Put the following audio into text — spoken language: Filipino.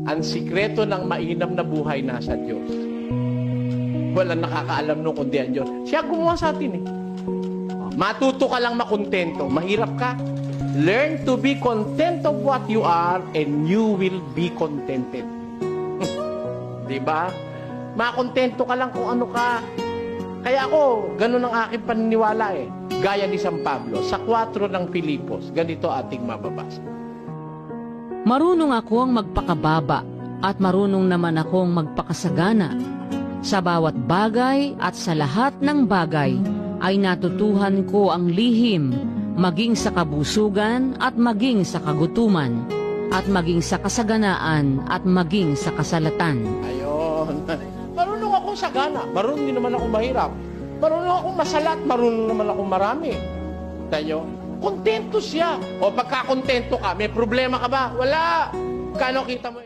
Ang sikreto ng mainam na buhay nasa Diyos. Walang nakakaalam nung kundi ang Diyos. Siya gumawa sa atin eh. Matuto ka lang makontento. Mahirap ka. Learn to be content of what you are and you will be contented. Diba? Makontento ka lang kung ano ka. Kaya ako, ganun ang aking paniniwala eh. Gaya ni San Pablo, sa 4 ng Filipos, ganito ating mababasa. Marunong akong magpakababa at marunong naman akong magpakasagana. Sa bawat bagay at sa lahat ng bagay ay natutuhan ko ang lihim, maging sa kabusugan at maging sa kagutuman, at maging sa kasaganaan at maging sa kasalatan. Ayun. Marunong akong sagana, marunong din naman akong mahirap. Marunong akong masalat, marunong naman akong marami. Tayo, kontento siya. O pagka kontento ka, may problema ka ba? Wala. Kano kita mo?